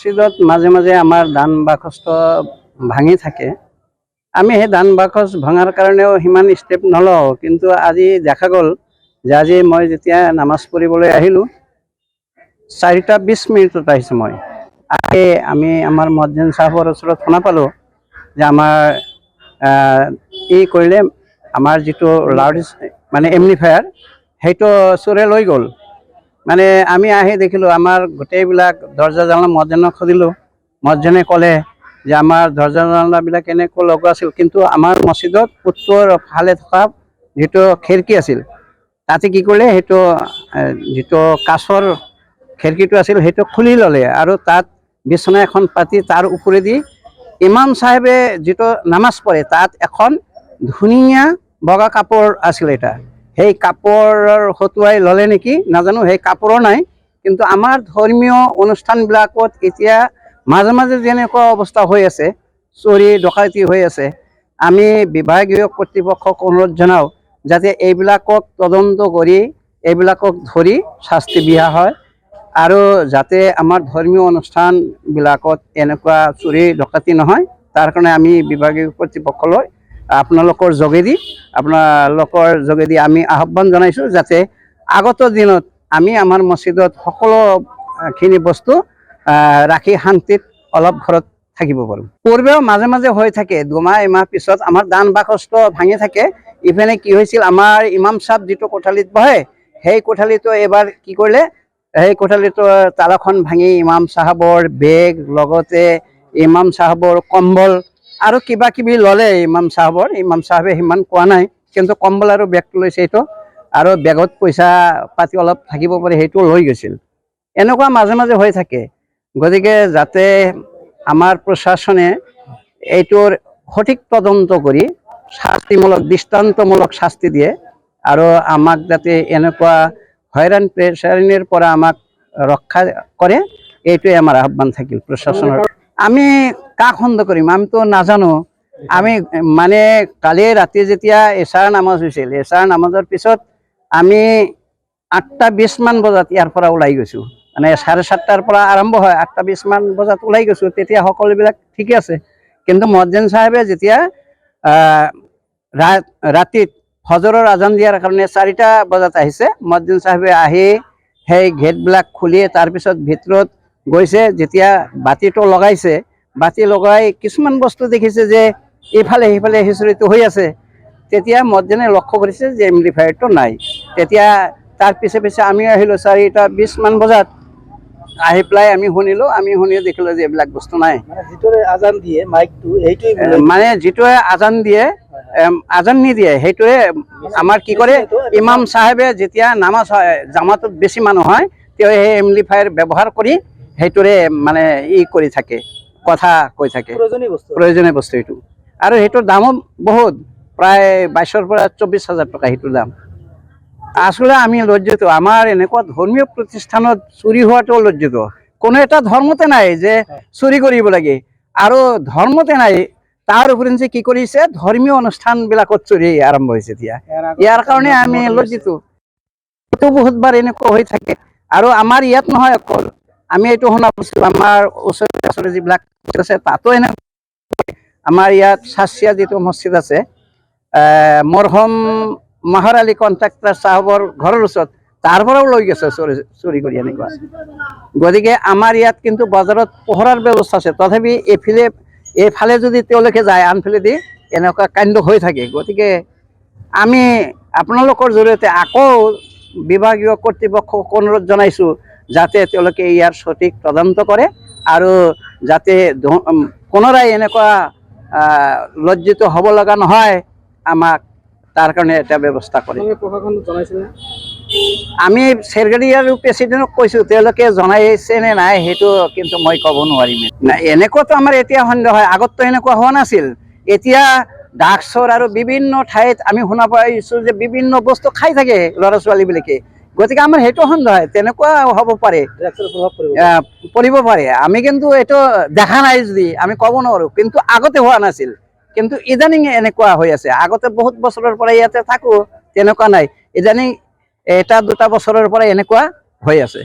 মছজিদত মাজে মাজে আমাৰ দান বাকচটো ভাঙি থাকে। আমি সেই দান বাকচ ভঙাৰ কাৰণেও সিমান ষ্টেপ নলওঁ, কিন্তু আজি দেখা গ'ল যে আজি মই যেতিয়া নামাজ পঢ়িবলৈ আহিলোঁ 4:20 আহিছোঁ মই। আমি আমাৰ মুয়াজ্জিন সাহেবৰ ওচৰত শুনা পালোঁ যে আমাৰ কৰিলে আমাৰ যিটো লাউড মানে এমপ্লিফায়াৰ সেইটো চোৰে লৈ গ'ল। মানে আমি আহি দেখিলোঁ আমাৰ গোটেইবিলাক দৰ্জা জানলা মুয়াজ্জিনক সুধিলোঁ। মুয়াজ্জিনে ক'লে যে আমাৰ দৰ্জা জানলাবিলাক এনেকৈ লগোৱা আছিল, কিন্তু আমাৰ মছজিদত উত্তৰ ফালে থকা যিটো খিৰিকী আছিল তাতে কি কৰিলে, সেইটো যিটো কাঠৰ খিৰিকীটো আছিল সেইটো খুলি ল'লে আৰু তাত বিচনা এখন পাতি তাৰ ওপৰেদি ইমাম চাহেবে যিটো নামাজ পঢ়ে তাত এখন ধুনীয়া বগা কাপোৰ আছিল। এটা সেই কাপোৰৰ হতুৱাই ল'লে নেকি নাজানো, সেই কাপোৰো নাই। কিন্তু আমাৰ ধৰ্মীয় অনুষ্ঠানবিলাকত এতিয়া মাজে মাজে যেনেকুৱা অৱস্থা হৈ আছে, চুৰি ডকাইতি হৈ আছে, আমি বিভাগীয় কৰ্তৃপক্ষক অনুৰোধ জনাওঁ যাতে এইবিলাকক তদন্ত কৰি এইবিলাকক ধৰি শাস্তি দিয়া হয়, আৰু যাতে আমাৰ ধৰ্মীয় অনুষ্ঠানবিলাকত এনেকুৱা চুৰি ডকাইতি নহয় তাৰ কাৰণে আমি বিভাগীয় কৰ্তৃপক্ষলৈ আপোনালোকৰ যোগেদি আমি আহ্বান জনাইছোঁ যাতে আগত দিনত আমি আমাৰ মছজিদত সকলোখিনি বস্তু ৰাখি শান্তিত অলপ ঘৰত থাকিব পাৰোঁ। পূৰ্বেও মাজে মাজে হৈ থাকে, দুমাহ এমাহ পিছত আমাৰ দান বাকচটো ভাঙি থাকে। ইফালে কি হৈছিল, আমাৰ ইমাম সাহেব যিটো কোঠালিত বহে সেই কোঠালিটো এবাৰ কি কৰিলে, সেই কোঠালিটো তালাখন ভাঙি ইমাম সাহেবৰ বেগ লগতে ইমাম সাহেবৰ কম্বল আৰু কিবা কিবি ল'লে। ইমাম সাহেবে সিমান কোৱা নাই, কিন্তু কম্বল আৰু বেগটো লৈছে এইটো, আৰু বেগত পইচা পাতি অলপ থাকিব পাৰে সেইটো লৈ গৈছিল। এনেকুৱা মাজে মাজে হৈ থাকে। গতিকে যাতে আমাৰ প্ৰশাসনে এইটোৰ সঠিক তদন্ত কৰি শাস্তিমূলক দৃষ্টান্তমূলক শাস্তি দিয়ে, আৰু আমাক যাতে এনেকুৱা হয়ৰাণ পেচাৰণিৰ পৰা আমাক ৰক্ষা কৰে, এইটোৱে আমাৰ আহ্বান থাকিল প্ৰশাসনৰ। আমি কাক সন্দেহ কৰিম, আমিতো নাজানো। আমি মানে কালি ৰাতি যেতিয়া এশাৰ নামাজ হৈছিল, এশাৰ নামাজৰ পিছত আমি 8:20 বজাত ইয়াৰ পৰা ওলাই গৈছোঁ। মানে 7:30 পৰা আৰম্ভ হয়, 8:20 বজাত ওলাই গৈছোঁ। তেতিয়া সকলোবিলাক ঠিকে আছে, কিন্তু মুয়াজ্জিন সাহেবে যেতিয়া ৰাতিত ফজৰৰ আজান দিয়াৰ কাৰণে 4টা বজাত আহিছে, মুয়াজ্জিন সাহেবে আহি সেই গেটবিলাক খুলি তাৰপিছত ভিতৰত গৈছে। যেতিয়া বাতিটো লগাইছে, বাতি লগাই কিছুমান বস্তু দেখিছে যে ইফালে সিফালে হিচৰিটো হৈ আছে, তেতিয়া মুয়াজ্জিনে লক্ষ্য কৰিছে যে এমপ্লিফায়াৰটো নাই। তেতিয়া তাৰ পিছে পিছে আমি আহিলোঁ 4:20 বজাত। আহি পেলাই আমি শুনিলোঁ, শুনি দেখিলোঁ যে এইবিলাক বস্তু নাই। যিটোৱে আজান দিয়ে মাইকটো এইটোৱে মানে যিটোৱে আজান দিয়ে আজান নিদিয়ে সেইটোৱে আমাৰ কি কৰে, ইমাম চাহেবে যেতিয়া নামাজ হয় জামাতত বেছি মানুহ হয় তেওঁ সেই এমপ্লিফায়াৰ ব্যৱহাৰ কৰি সেইটোৰে মানে কৰি থাকে, কথা কৈ থাকে, প্ৰয়োজনীয় বস্তু এইটো। আৰু সেইটোৰ দামো বহুত, প্ৰায় 22,000 পৰা 24,000 টকা সেইটোৰ দাম। আসলে আমি লজ্জিত, আমাৰ এনেকুৱা ধৰ্মীয় প্ৰতিষ্ঠানত চুৰি হোৱাটো লজ্জিত। কোনো এটা ধৰ্মতে নাই যে চুৰি কৰিব লাগে, আৰু ধৰ্মতে নাই তাৰ উপৰিঞ্চি কি কৰিছে, ধৰ্মীয় অনুষ্ঠানবিলাকত চুৰি আৰম্ভ হৈছে। এতিয়া ইয়াৰ কাৰণে আমি লজ্জিত। এইটো বহুতবাৰ এনেকুৱা হৈ থাকে, আৰু আমাৰ ইয়াত নহয় অকল, আমি এইটো শুনা পাইছোঁ আমাৰ ওচৰে পাঁজৰে যিবিলাক আছে তাতো এনেকুৱা। আমাৰ ইয়াত চাচিয়া যিটো মছজিদ আছে, মৰহম মাহৰ আলী কণ্ট্ৰাক্টৰ চাহাবৰ ঘৰৰ ওচৰত, তাৰ পৰাও লৈ গৈছে চুৰি কৰি এনেকুৱা। গতিকে আমাৰ ইয়াত কিন্তু বজাৰত পোহৰাৰ ব্যৱস্থা আছে, তথাপি এইফালে যদি তেওঁলোকে যায় আনফালেদি এনেকুৱা কাণ্ড হৈ থাকে। গতিকে আমি আপোনালোকৰ জৰিয়তে আকৌ বিভাগীয় কৰ্তৃপক্ষক অনুৰোধ জনাইছোঁ যাতে তেওঁলোকে ইয়াৰ সঠিক তদন্ত কৰে, আৰু যাতে পুনৰাই এনেকুৱা লজ্জিত হ'ব লগা নহয় আমাক, তাৰ কাৰণে এটা ব্যৱস্থা কৰে। আমি চেৰগাৰী আৰু প্ৰেচিডেণ্টক কৈছোঁ, তেওঁলোকে জনাইছে নে নাই সেইটো কিন্তু মই ক'ব নোৱাৰিম। এনেকুৱাতো আমাৰ এতিয়া সন্দেহ হয়, আগততো এনেকুৱা হোৱা নাছিল। এতিয়া ডাকচৰ আৰু বিভিন্ন ঠাইত আমি শুনা পাইছোঁ যে বিভিন্ন বস্তু খাই থাকে ল'ৰা ছোৱালীবিলাকে। গতিকে আমাৰ সেইটো সন্দেহ হয়, তেনেকুৱা হ'ব পাৰে, পৰিব পাৰে। আমি কিন্তু এইটো দেখা নাই যদি আমি ক'ব নোৱাৰোঁ, কিন্তু আগতে হোৱা নাছিল। কিন্তু ইদানিং এনেকুৱা হৈ আছে, আগতে বহুত বছৰৰ পৰা ইয়াতে থাকোঁ, তেনেকুৱা নাই। ইদানিং 1-2 বছৰৰ পৰা এনেকুৱা হৈ আছে।